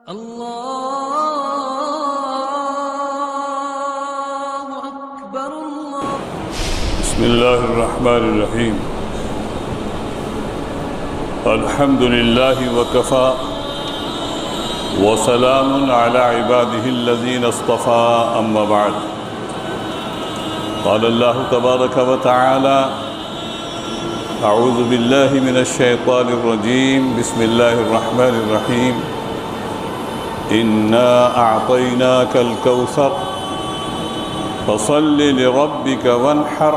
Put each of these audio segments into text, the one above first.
اللہ اکبر اللہ۔ بسم اللہ الرحمن الرحیم۔ الحمد للہ وکفی وسلام علی عبادہ الذین اصطفی، اما بعد۔ قال اللہ تبارک وتعالی: اعوذ باللہ من الشیطان الرجیم، بسم اللہ الرحمن الرحیم۔ انا اعطیناک الکوثر فصل لربک وانحر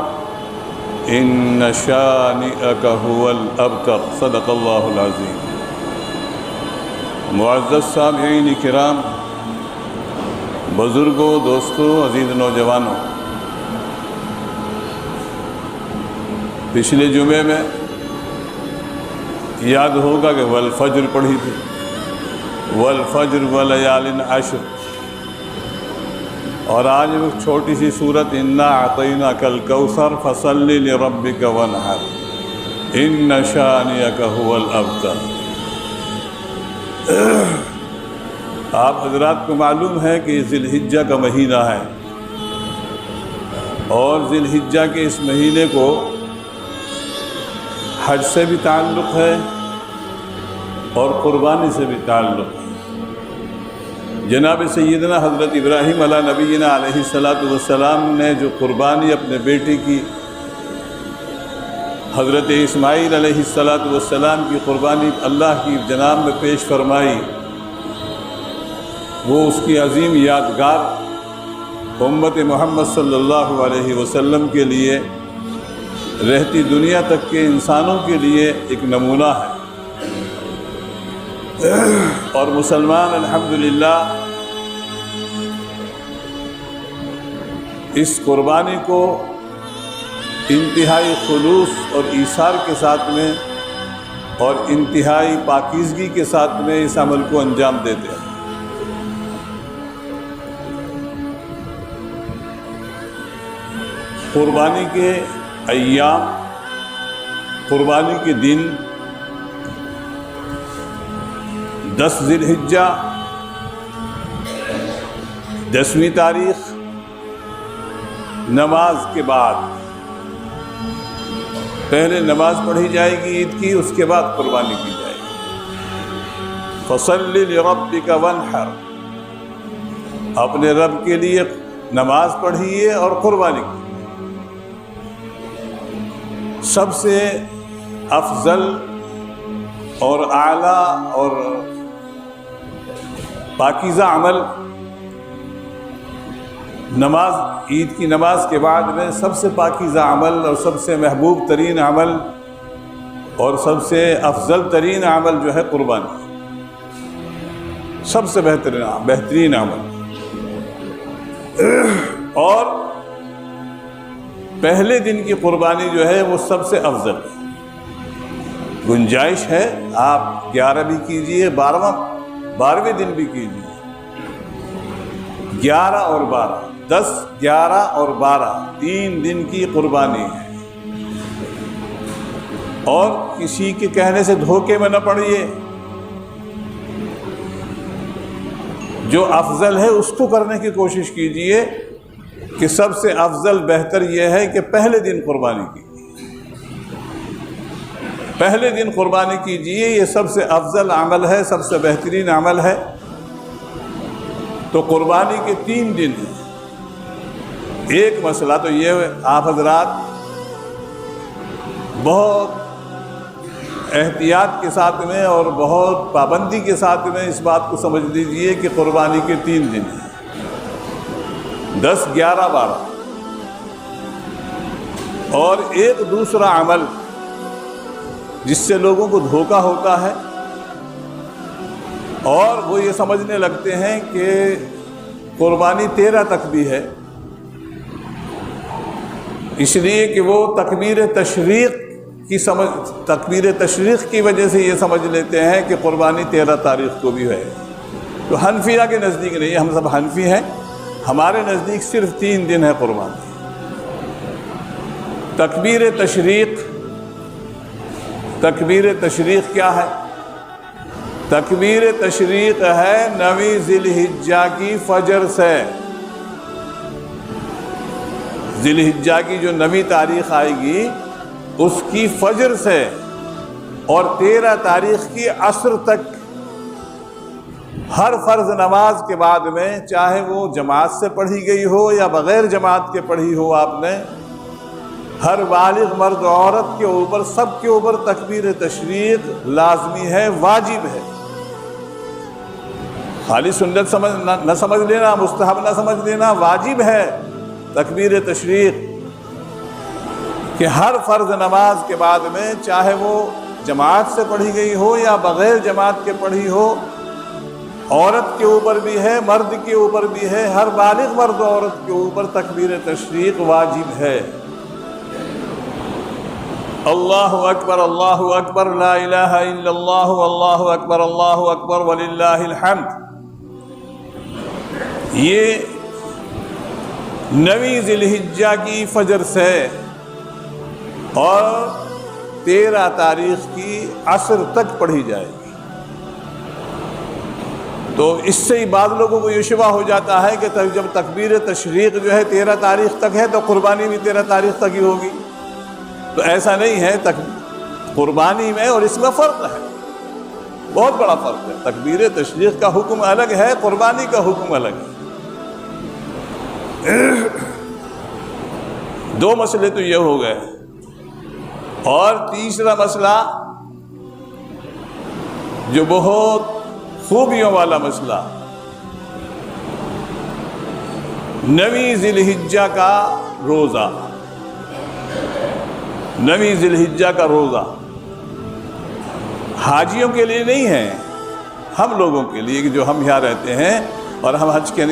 ان شانئک هو الابتر، صدق اللہ العظیم۔ معزز سامعین کرام، بزرگوں، دوستوں، عزیز نوجوانوں، پچھلے جمعے میں یاد ہوگا کہ والفجر پڑھی تھی، والفجر ولیال عشر، اور آج ایک چھوٹی سی سورت انا اعطیناک الکوثر فصل لربک وانحر ان شانئک هو الابتر۔ آپ حضرات کو معلوم ہے کہ ذی الحجہ کا مہینہ ہے، اور ذی الحجہ کے اس مہینے کو حج سے بھی تعلق ہے اور قربانی سے بھی تعلق ہے۔ جناب سیدنا حضرت ابراہیم علیہ نبینا علیہ السلام نے جو قربانی اپنے بیٹے کی، حضرت اسماعیل علیہ السلام کی قربانی اللہ کی جناب میں پیش فرمائی، وہ اس کی عظیم یادگار امت محمد صلی اللہ علیہ وسلم کے لیے، رہتی دنیا تک کے انسانوں کے لیے ایک نمونہ ہے۔ اور مسلمان الحمدللہ اس قربانی کو انتہائی خلوص اور ایثار کے ساتھ میں اور انتہائی پاکیزگی کے ساتھ میں اس عمل کو انجام دیتے ہیں۔ قربانی کے ایام، قربانی کے دن 10 ذی الحجہ، 10ویں تاریخ، نماز کے بعد پہلے نماز پڑھی جائے گی عید کی، اس کے بعد قربانی کی جائے گی۔ فصل لربک وانحر، اپنے رب کے لیے نماز پڑھیے اور قربانی کی۔ سب سے افضل اور اعلیٰ اور پاکیزہ عمل نماز، عید کی نماز کے بعد میں سب سے پاکیزہ عمل اور سب سے محبوب ترین عمل اور سب سے افضل ترین عمل جو ہے قربانی، سب سے بہترین عمل۔ اور پہلے دن کی قربانی جو ہے وہ سب سے افضل ہے۔ گنجائش ہے آپ 11 بھی کیجئے، 12ویں دن بھی کیجئے، 11 اور 12، 10، 11 اور 12، 3 دن کی قربانی ہے۔ اور کسی کے کہنے سے دھوکے میں نہ پڑیے، جو افضل ہے اس کو کرنے کی کوشش کیجئے کہ سب سے افضل بہتر یہ ہے کہ پہلے دن قربانی کیجیے، پہلے دن قربانی کیجیے، یہ سب سے افضل عمل ہے، سب سے بہترین عمل ہے۔ تو قربانی کے 3 دن ہیں۔ ایک مسئلہ تو یہ ہے، آپ حضرات بہت احتیاط کے ساتھ میں اور بہت پابندی کے ساتھ میں اس بات کو سمجھ لیجئے کہ قربانی کے 3 دن ہیں، 10، 11، 12۔ اور ایک دوسرا عمل جس سے لوگوں کو دھوکہ ہوتا ہے، اور وہ یہ سمجھنے لگتے ہیں کہ قربانی 13 تک بھی ہے، اس لیے کہ وہ تکبیر تشریق کی وجہ سے یہ سمجھ لیتے ہیں کہ قربانی 13 تاریخ کو بھی ہے۔ تو حنفیہ کے نزدیک نہیں، ہم سب حنفی ہیں، ہمارے نزدیک صرف 3 دن ہے قربانی۔ تکبیر تشریق کیا ہے؟ تکبیر تشریق ہے 9 ذی الحجہ کی فجر سے. ذی الحجہ کی جو 9 تاریخ آئے گی اس کی فجر سے اور 13 تاریخ کی عصر تک ہر فرض نماز کے بعد میں، چاہے وہ جماعت سے پڑھی گئی ہو یا بغیر جماعت کے پڑھی ہو آپ نے، ہر بالغ مرد و عورت کے اوپر، سب کے اوپر تکبیر تشریق لازمی ہے، واجب ہے. خالی سنت نہ سمجھ لینا، مستحب نہ سمجھ لینا، واجب ہے تکبیر تشریق کہ ہر فرض نماز کے بعد میں، چاہے وہ جماعت سے پڑھی گئی ہو یا بغیر جماعت کے پڑھی ہو، عورت کے اوپر بھی ہے، مرد کے اوپر بھی ہے، ہر بالغ مرد و عورت کے اوپر تکبیر تشریق واجب ہے. اللہ اکبر اللہ اکبر لا الہ الا اللہ اللہ اکبر وللہ الحمد. یہ 9 ذی الحجہ کی فجر سے اور 13 تاریخ کی عصر تک پڑھی جائے گی. تو اس سے ہی بعض لوگوں کو یہ شبہ ہو جاتا ہے کہ جب تکبیر تشریق جو ہے 13 تاریخ تک ہے تو قربانی بھی 13 تاریخ تک ہی ہوگی. تو ایسا نہیں ہے. قربانی میں اور اس میں فرق ہے، بہت بڑا فرق ہے. تکبیر تشریق کا حکم الگ ہے، قربانی کا حکم الگ ہے. 2 مسئلے تو یہ ہو گئے. اور تیسرا مسئلہ جو بہت خوبیوں والا مسئلہ، 9 ذی الحجہ کا روزہ. 9 ذی الحجہ کا روزہ حاجیوں کے لیے نہیں ہے، ہم لوگوں کے لیے کہ جو ہم یہاں رہتے ہیں اور ہم حج کے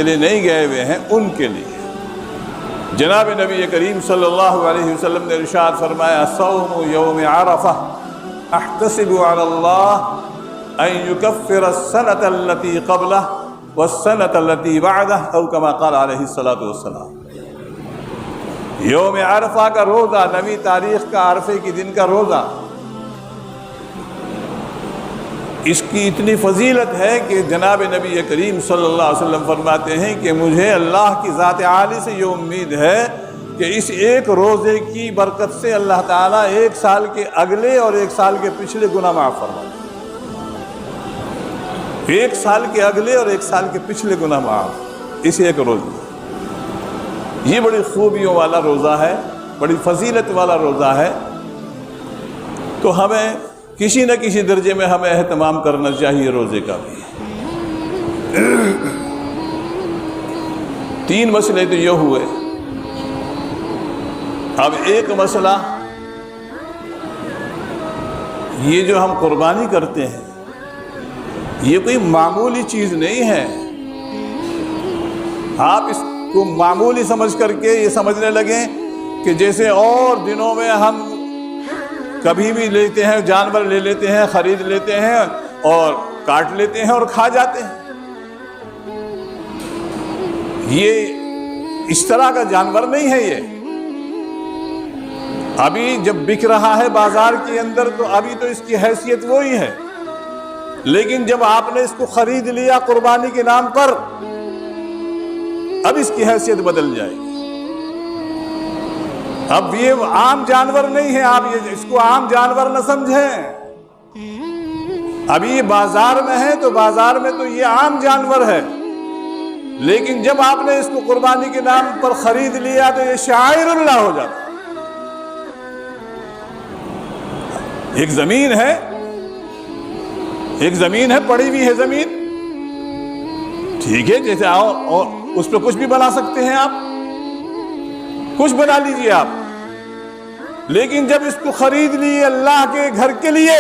لیے نہیں گئے ہوئے ہیں، ان کے لیے. جناب نبی کریم صلی اللہ علیہ وسلم نے ارشاد فرمایا: صوم یوم عرفہ احتسب علی اللہ ان یکفر السنة التي قبلہ والسنة التي بعدہ او کما قال علیہ الصلاۃ والسلام. یوم عرفہ کا روزہ، 9 تاریخ کا عرفے کے دن کا روزہ، اس کی اتنی فضیلت ہے کہ جناب نبی کریم صلی اللہ علیہ وسلم فرماتے ہیں کہ مجھے اللہ کی ذات عالی سے یہ امید ہے کہ اس ایک روزے کی برکت سے اللہ تعالیٰ 1 سال کے اگلے اور 1 سال کے پچھلے گناہ معاف فرما دے. 1 سال کے اگلے اور 1 سال کے پچھلے گناہ معاف اس ایک روزے. یہ بڑی خوبیوں والا روزہ ہے، بڑی فضیلت والا روزہ ہے. تو ہمیں کسی نہ کسی درجے میں ہمیں اہتمام کرنا چاہیے روزے کا بھی. 3 مسئلے تو یہ ہوئے. اب ایک مسئلہ یہ جو ہم قربانی کرتے ہیں، یہ کوئی معمولی چیز نہیں ہے. آپ اس کو معمولی سمجھ کر کے یہ سمجھنے لگیں کہ جیسے اور دنوں میں ہم کبھی بھی لیتے ہیں، جانور لے لیتے ہیں، خرید لیتے ہیں اور کاٹ لیتے ہیں اور کھا جاتے ہیں. یہ اس طرح کا جانور نہیں ہے. یہ ابھی جب بک رہا ہے بازار کے اندر تو ابھی تو اس کی حیثیت وہی ہے، لیکن جب آپ نے اس کو خرید لیا قربانی کے نام پر، اب اس کی حیثیت بدل جائے گی. اب یہ عام جانور نہیں ہے، آپ اس کو عام جانور نہ سمجھیں. ابھی یہ بازار میں ہے تو بازار میں تو یہ عام جانور ہے، لیکن جب آپ نے اس کو قربانی کے نام پر خرید لیا تو یہ شعائر اللہ ہو جاتا ہے. ایک زمین ہے، پڑی ہوئی ہے زمین، ٹھیک ہے، جیسے اور اس پہ کچھ بھی بنا سکتے ہیں آپ، کچھ بنا لیجئے آپ، لیکن جب اس کو خرید لیے اللہ کے گھر کے لیے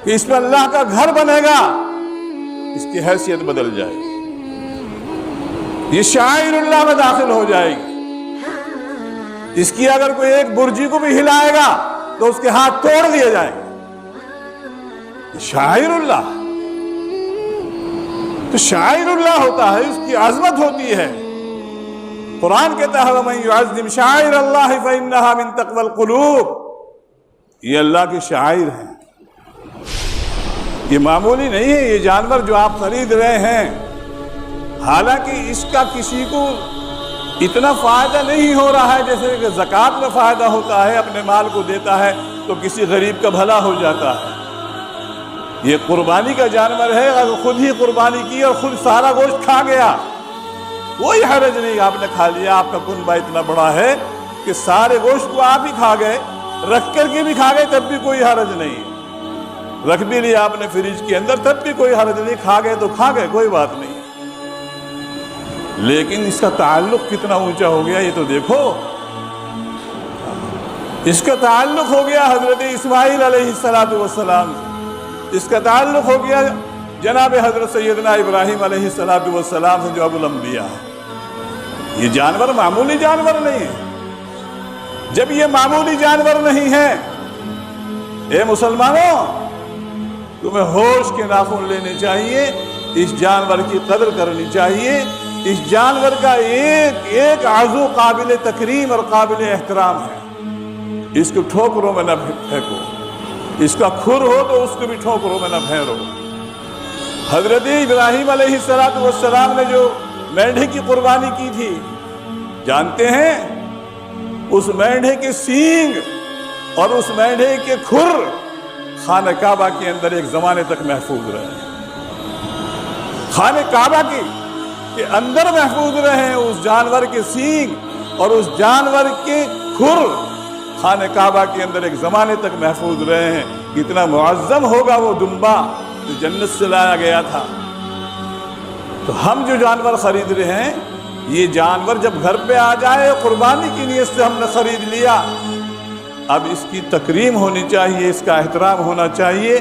کہ اس پہ اللہ کا گھر بنے گا، اس کی حیثیت بدل جائے گی. یہ شاعر اللہ میں داخل ہو جائے گی. اس کی اگر کوئی ایک برجی کو بھی ہلائے گا تو اس کے ہاتھ توڑ دیے جائیں گے. شاعر اللہ تو شاعر اللہ ہوتا ہے، اس کی عظمت ہوتی ہے. قرآن کہتا ہے وَمَن يُعَظِّمْ شَعَائِرَ اللَّهِ فَإِنَّهَا مِن تَقْوَى الْقُلُوبِ. یہ اللہ کے شاعر ہیں. یہ معمولی نہیں ہے یہ جانور جو آپ خرید رہے ہیں، حالانکہ اس کا کسی کو اتنا فائدہ نہیں ہو رہا ہے جیسے کہ زکوٰۃ میں فائدہ ہوتا ہے، اپنے مال کو دیتا ہے تو کسی غریب کا بھلا ہو جاتا ہے۔ یہ قربانی کا جانور ہے، اگر خود ہی قربانی کی اور خود سارا گوشت کھا گیا کوئی حرج نہیں، آپ نے کھا لیا، آپ کا کنبہ اتنا بڑا ہے کہ سارے گوشت کو آپ ہی کھا گئے، رکھ کر کے بھی کھا گئے تب بھی کوئی حرج نہیں، رکھ بھی لیا آپ نے فریج کے اندر تب بھی کوئی حرج نہیں، کھا گئے تو کھا گئے، کوئی بات نہیں۔ لیکن اس کا تعلق کتنا اونچا ہو گیا یہ تو دیکھو، اس کا تعلق ہو گیا حضرت اسماعیل علیہ السلام سے، اس کا تعلق ہو گیا جناب حضرت سیدنا ابراہیم علیہ السلام سے جو ابو الانبیاء ہے۔ یہ جانور معمولی جانور نہیں ہے۔ جب یہ معمولی جانور نہیں ہے، اے مسلمانوں تمہیں ہوش کے ناخن لینے چاہیے، اس جانور کی قدر کرنی چاہیے، اس جانور کا ایک ایک عضو قابل تکریم اور قابل احترام ہے، اس کو ٹھوکروں میں نہ پھینکو، اس کا کھر ہو تو اس کو بھی ٹھوکروں میں نہ پھیرو۔ حضرت ابراہیم علیہ السلام نے جو مینڈھے کی قربانی کی تھی، جانتے ہیں اس مینڈھے کے سینگ اور اس مینڈھے کے کھر خانہ کعبہ کے اندر ایک زمانے تک محفوظ رہے، خانہ کعبہ کے اندر محفوظ رہے، اس جانور کے سینگ اور اس جانور کے کھر خانہ کعبہ کے اندر ایک زمانے تک محفوظ رہے ہیں۔ کتنا معظم ہوگا وہ دمبا جو جنت سے لایا گیا تھا۔ تو ہم جو جانور خرید رہے ہیں، یہ جانور جب گھر پہ آ جائے قربانی کی نیت سے ہم نے خرید لیا، اب اس کی تکریم ہونی چاہیے، اس کا احترام ہونا چاہیے،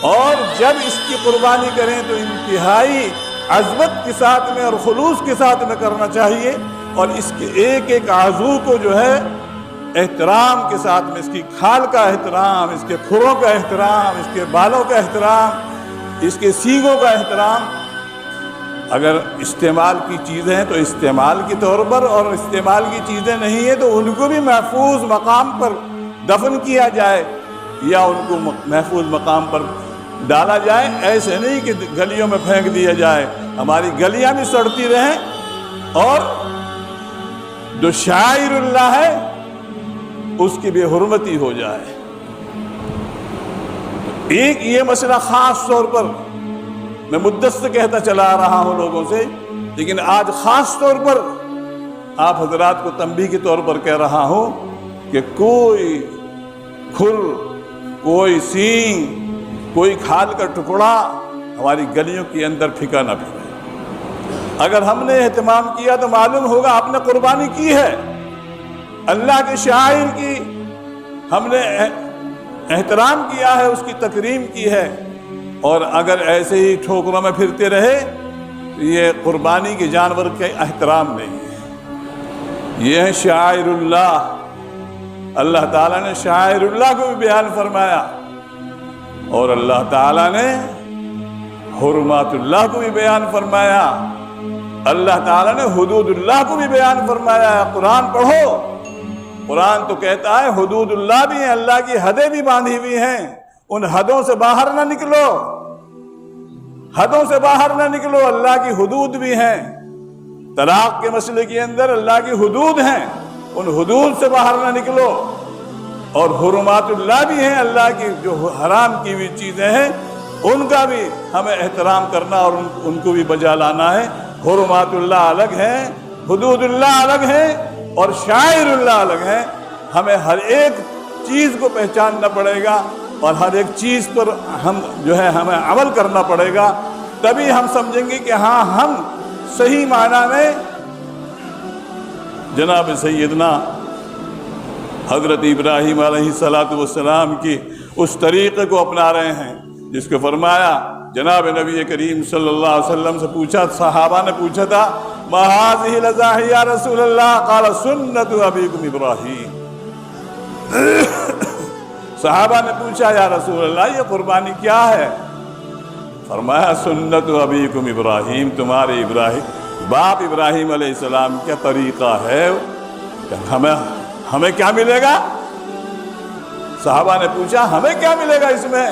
اور جب اس کی قربانی کریں تو انتہائی عظمت کے ساتھ میں اور خلوص کے ساتھ میں کرنا چاہیے، اور اس کے ایک ایک عضو کو جو ہے احترام کے ساتھ میں، اس کی کھال کا احترام، اس کے کھروں کا احترام، اس کے بالوں کا احترام، اس کے سینگوں کا احترام۔ اگر استعمال کی چیزیں ہیں تو استعمال کے طور پر، اور استعمال کی چیزیں نہیں ہیں تو ان کو بھی محفوظ مقام پر دفن کیا جائے یا ان کو محفوظ مقام پر ڈالا جائے، ایسے نہیں کہ گلیوں میں پھینک دیا جائے، ہماری گلیاں بھی سڑتی رہیں اور جو شاعر اللہ ہے اس کی بے حرمتی ہو جائے۔ ایک یہ مسئلہ خاص طور پر میں مدت سے کہتا چلا آ رہا ہوں لوگوں سے، لیکن آج خاص طور پر آپ حضرات کو تنبیہ کے طور پر کہہ رہا ہوں کہ کوئی کھر، کوئی سینگ، کوئی کھال کا ٹکڑا ہماری گلیوں کے اندر پھینکا نہ پھرے۔ اگر ہم نے اہتمام کیا تو معلوم ہوگا آپ نے قربانی کی ہے، اللہ کے شاعر کی ہم نے احترام کیا ہے، اس کی تکریم کی ہے، اور اگر ایسے ہی ٹھوکروں میں پھرتے رہے تو یہ قربانی کے جانور کا احترام نہیں ہے، یہ ہے شاعر اللہ۔ اللہ تعالیٰ نے شاعر اللہ کو بھی بیان فرمایا، اور اللہ تعالیٰ نے حرمات اللہ کو بھی بیان فرمایا، اللہ تعالیٰ نے حدود اللہ کو بھی بیان فرمایا۔ قرآن پڑھو، قرآن تو کہتا ہے حدود اللہ بھی ہیں، اللہ کی حدیں بھی باندھی ہوئی ہیں، ان حدوں سے باہر نہ نکلو، حدوں سے باہر نہ نکلو، اللہ کی حدود بھی ہیں۔ طلاق کے مسئلے کے اندر اللہ کی حدود ہیں، ان حدود سے باہر نہ نکلو، اور حرمات اللہ بھی ہیں، اللہ کی جو حرام کی ہوئی چیزیں ہیں ان کا بھی ہمیں احترام کرنا اور ان کو بھی بجا لانا ہے۔ حرمات اللہ الگ ہیں، حدود اللہ الگ ہیں، اور شاعر اللہ الگ ہیں۔ ہمیں ہر ایک چیز کو پہچاننا پڑے گا، اور ہر ایک چیز پر ہم جو ہے ہمیں عمل کرنا پڑے گا، تبھی ہم سمجھیں گے کہ ہاں ہم صحیح معنی میں جناب سیدنا حضرت ابراہیم علیہ السلام کی اس طریقے کو اپنا رہے ہیں جس کو فرمایا۔ جناب نبی کریم صلی اللہ علیہ وسلم سے پوچھا، صحابہ نے پوچھا تھا، ما هذه الأضاحي یا رسول اللہ؟ قال سنت ابیکم ابراہیم۔ صحابہ نے پوچھا، یا رسول اللہ یہ قربانی کیا ہے؟ فرمایا سنت ابیکم ابراہیم، تمہارے باپ ابراہیم علیہ السلام کا طریقہ ہے۔ ہمیں کیا ملے گا؟ صحابہ نے پوچھا ہمیں کیا ملے گا اس میں؟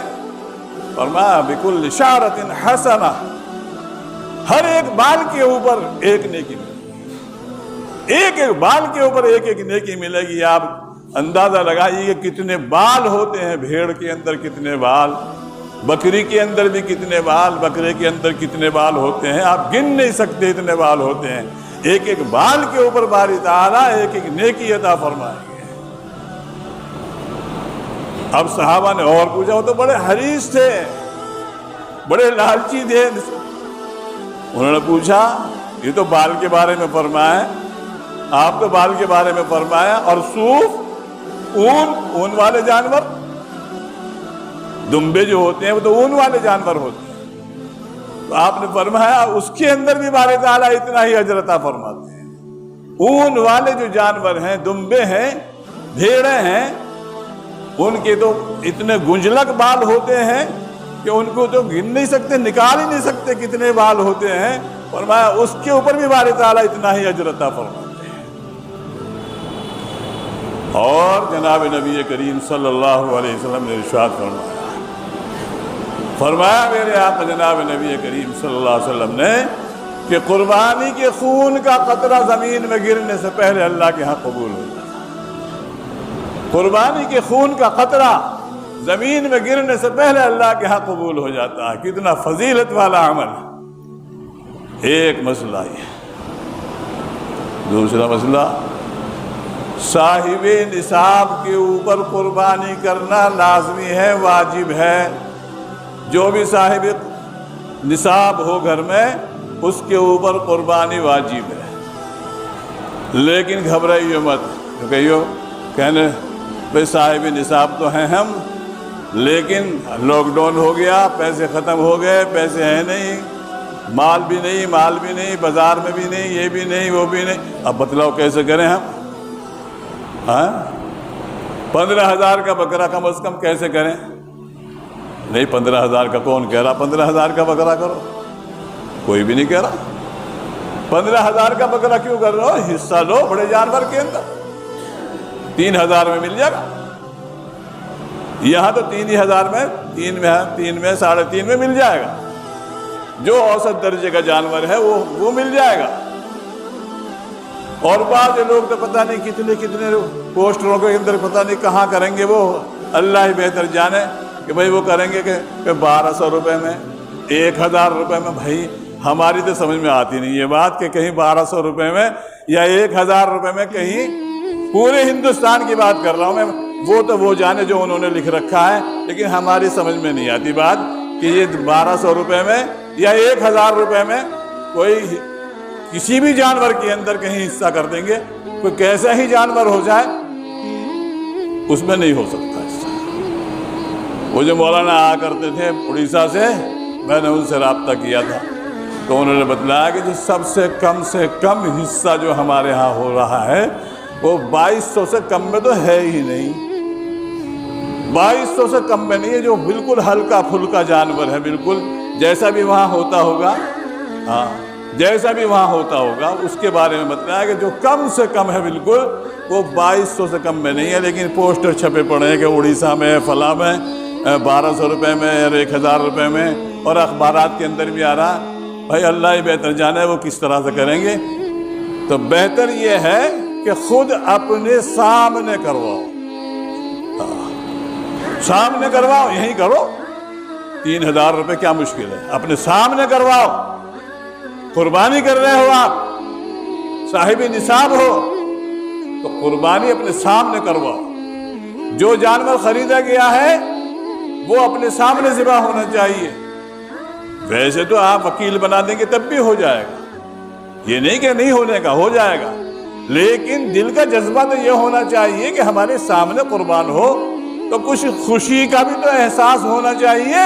فرمایا بکل شعرۃ حسنہ، ہر ایک بال کے اوپر ایک نیکی ملے گی، ایک ایک بال کے اوپر ایک ایک نیکی ملے گی۔ آپ اندازہ لگائیے کہ کتنے بال ہوتے ہیں، بھیڑ کے اندر کتنے بال، بکری کے اندر بھی کتنے بال، بکرے کے اندر کتنے بال ہوتے ہیں، آپ گن نہیں سکتے اتنے بال ہوتے ہیں۔ ایک ایک بال کے اوپر باری تعالیٰ ایک ایک نیکی عطا فرمائیں گے۔ اب صحابہ نے اور پوچھا، وہ تو بڑے حریص تھے، بڑے لالچی تھے، انہوں نے پوچھا یہ تو بال کے بارے میں فرمایا، آپ تو بال کے بارے میں فرمایا، اور صوف، اون والے جانور، دمبے جو ہوتے ہیں وہ تو اون والے جانور ہوتے ہیں، تو آپ نے فرمایا اس کے اندر بھی باری تعالیٰ اتنا ہی اجر عطا فرماتے ہیں۔ اون والے جو جانور ہیں، دمبے ہیں، بھیڑیں ہیں، ان کے تو اتنے گنجلک بال ہوتے ہیں کہ ان کو تو گن نہیں سکتے، نکال ہی نہیں سکتے کتنے بال ہوتے ہیں، فرمایا اس کے اوپر بھی باری تعالیٰ اتنا ہی اجر عطا فرماتے ہیں۔ اور جناب نبی کریم صلی اللہ علیہ وسلم نے ارشاد فرمایا میرے آقا جناب نبی کریم صلی اللہ علیہ وسلم نے کہ قربانی کے خون کا قطرہ زمین میں گرنے سے پہلے اللہ کے ہاں قبول ہو جاتا ہے۔ قربانی کے خون کا قطرہ زمین میں گرنے سے پہلے اللہ کے ہاں قبول ہو جاتا ہے۔ کتنا فضیلت والا عمل ہے۔ ایک مسئلہ یہ، دوسرا مسئلہ، صاحب نصاب کے اوپر قربانی کرنا لازمی ہے، واجب ہے۔ جو بھی صاحب نصاب ہو گھر میں اس کے اوپر قربانی واجب ہے، لیکن گھبرائیے مت، کہنے بھائی صاحب نصاب تو ہیں ہم، لیکن لاک ڈاؤن ہو گیا، پیسے ختم ہو گئے، پیسے ہیں نہیں، مال بھی نہیں، بازار میں بھی نہیں، یہ بھی نہیں، وہ بھی نہیں، اب بتلاؤ کیسے کریں ہم؟ 15,000 کا بکرا کم از کم کیسے کریں؟ نہیں، 15,000 کا کون کہہ رہا 15,000 کا بکرا کرو؟ کوئی بھی نہیں کہہ رہا۔ 15,000 کا بکرا کیوں کر رہے ہو؟ حصہ لو بڑے جانور کے اندر، 3,000 میں مل جائے گا۔ یہاں تو 3,000 میں، 3 میں 3.5 میں مل جائے گا۔ جو اوسط درجے کا جانور ہے وہ مل جائے گا۔ اور بعض لوگ تو پتہ نہیں کتنے پوسٹروں کے اندر پتہ نہیں کہاں کریں گے، وہ اللہ ہی بہتر جانے کہ بھائی وہ کریں گے کہ 1,200 روپے میں، 1,000 روپے میں۔ بھائی ہماری تو سمجھ میں آتی نہیں یہ بات کہ کہیں 1,200 روپے میں یا 1,000 روپے میں، کہیں پورے ہندوستان کی بات کر رہا ہوں میں، وہ تو وہ جانے جو انہوں نے لکھ رکھا ہے، لیکن ہماری سمجھ میں نہیں آتی بات کہ یہ 1,200 روپے میں یا 1,000 روپے میں کوئی کسی بھی جانور کے اندر کہیں حصہ کر دیں گے، کوئی کیسا ہی جانور ہو جائے اس میں نہیں ہو سکتا حصہ۔ وہ جو مولانا آیا کرتے تھے اڑیسہ سے، میں نے ان سے رابطہ کیا تھا تو انہوں نے بتلایا کہ جو سب سے کم حصہ جو ہمارے ہاں ہو رہا ہے وہ 2,200 سے کم میں تو ہے ہی نہیں، 2,200 سے کم میں نہیں ہے، جو بالکل ہلکا پھلکا جانور ہے، بالکل جیسا بھی وہاں ہوتا ہوگا، جیسا بھی وہاں ہوتا ہوگا اس کے بارے میں بتلایا کہ جو کم سے کم ہے بالکل وہ 2,200 سے کم میں نہیں ہے۔ لیکن پوسٹر چھپے پڑے ہیں کہ اڑیسہ میں فلاں میں 1,200 روپے میں اور 1,000 روپے میں، اور اخبارات کے اندر بھی آ رہا۔ بھائی اللہ ہی بہتر جانے وہ کس طرح سے کریں گے۔ تو بہتر یہ ہے کہ خود اپنے سامنے کرواؤ، سامنے کرواؤ، یہی کرو۔ 3,000 روپے کیا مشکل ہے، اپنے سامنے کرواؤ۔ قربانی کر رہے ہو آپ، صاحب نصاب ہو تو قربانی اپنے سامنے کرواؤ۔ جو جانور خریدا گیا ہے وہ اپنے سامنے ذبح ہونا چاہیے۔ ویسے تو آپ وکیل بنا دیں گے تب بھی ہو جائے گا، یہ نہیں کہ نہیں ہونے کا، ہو جائے گا، لیکن دل کا جذبہ تو یہ ہونا چاہیے کہ ہمارے سامنے قربان ہو تو کچھ خوشی کا بھی تو احساس ہونا چاہیے۔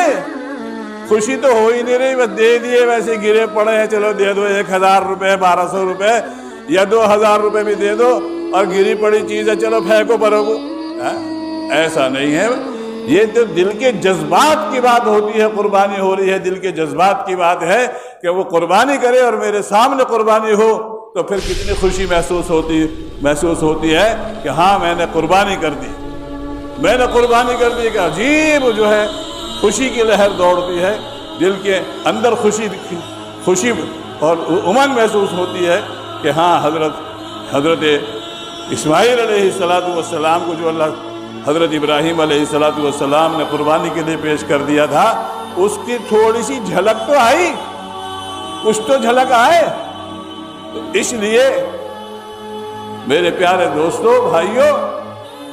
خوشی تو ہو ہی نہیں رہی، بس دے دیے ویسے گرے پڑے ہیں، چلو دے دو 1,000 روپے، 1,200 روپے یا 2,000 روپے بھی دے دو، اور گری پڑی چیز ہے چلو پھینکو بھرو۔ ایسا نہیں ہے، یہ تو دل کے جذبات کی بات ہوتی ہے۔ قربانی ہو رہی ہے، دل کے جذبات کی بات ہے کہ وہ قربانی کرے اور میرے سامنے قربانی ہو تو پھر کتنی خوشی محسوس ہوتی ہے کہ ہاں میں نے قربانی کر دی، میں نے قربانی کر دی۔ کہ عجیب جو ہے خوشی کی لہر دوڑتی ہے، دل کے اندر خوشی اور امنگ محسوس ہوتی ہے کہ ہاں حضرت اسماعیل علیہ السلام کو جو اللہ حضرت ابراہیم علیہ السلام نے قربانی کے لیے پیش کر دیا تھا، اس کی تھوڑی سی جھلک تو آئی، کچھ تو جھلک آئے۔ تو اس لیے میرے پیارے دوستو، بھائیو،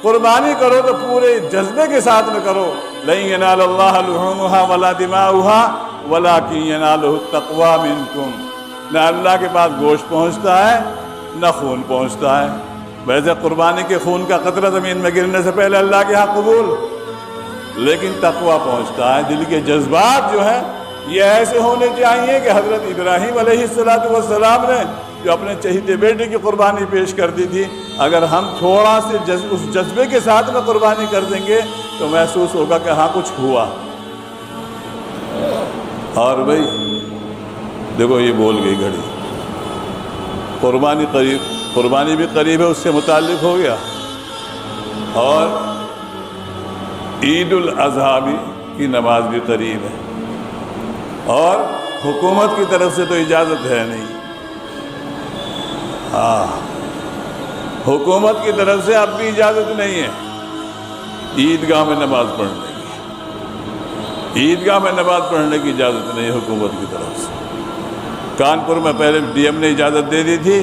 قربانی کرو تو پورے جذبے کے ساتھ میں کرو۔ لَن يَنَالَ اللَّهَ لُحُومُهَا وَلَا دِمَاؤُهَا وَلَكِن يَنَالُهُ التَّقْوَىٰ مِنكُمْ۔ نہ اللہ کے پاس گوشت پہنچتا ہے نہ خون پہنچتا ہے۔ ویسے قربانی کے خون کا قطرہ زمین میں گرنے سے پہلے اللہ کے ہاں قبول، لیکن تقویٰ پہنچتا ہے۔ دل کے جذبات جو ہیں یہ ایسے ہونے چاہیے کہ حضرت ابراہیم علیہ السلام نے جو اپنے چہیتے بیٹے کی قربانی پیش کر دی تھی، اگر ہم تھوڑا سے اس جذبے کے ساتھ میں قربانی کر دیں گے تو محسوس ہوگا کہ ہاں کچھ ہوا۔ اور بھائی دیکھو، یہ بول گئی گھڑی، قربانی بھی قریب ہے، اس سے متعلق ہو گیا، اور عید الاضحیٰ کی نماز بھی قریب ہے، اور حکومت کی طرف سے تو اجازت ہے نہیں۔ ہاں، حکومت کی طرف سے اب بھی اجازت نہیں ہے عیدگاہ میں نماز پڑھنے کی، عیدگاہ میں نماز پڑھنے کی اجازت نہیں ہے حکومت کی طرف سے۔ کانپور میں پہلے ڈی ایم نے اجازت دے دی تھی،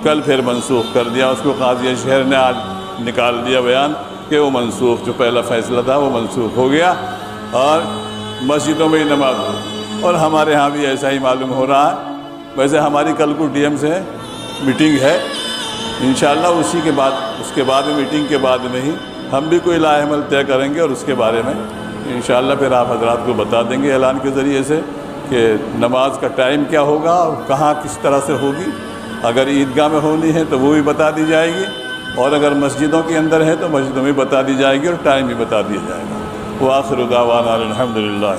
کل پھر منسوخ کر دیا اس کو، قاضی شہر نے آج نکال دیا بیان کہ وہ منسوخ، جو پہلا فیصلہ تھا وہ منسوخ ہو گیا، اور مسجدوں میں ہی نماز ہو۔ اور ہمارے ہاں بھی ایسا ہی معلوم ہو رہا ہے۔ ویسے ہماری کل کو ڈی ایم سے میٹنگ ہے، انشاءاللہ اس کے بعد میٹنگ کے بعد میں ہی ہم بھی کوئی لاء عمل طے کریں گے، اور اس کے بارے میں انشاءاللہ پھر آپ حضرات کو بتا دیں گے اعلان کے ذریعے سے کہ نماز کا ٹائم کیا ہوگا اور کہاں کس طرح سے ہوگی۔ اگر عیدگاہ میں ہونی ہے تو وہ بھی بتا دی جائے گی، اور اگر مسجدوں کے اندر ہے تو مسجدوں میں بتا دی جائے گی، اور ٹائم بھی بتا دیا جائے گا۔ وآخر دعوانا الحمدللہ۔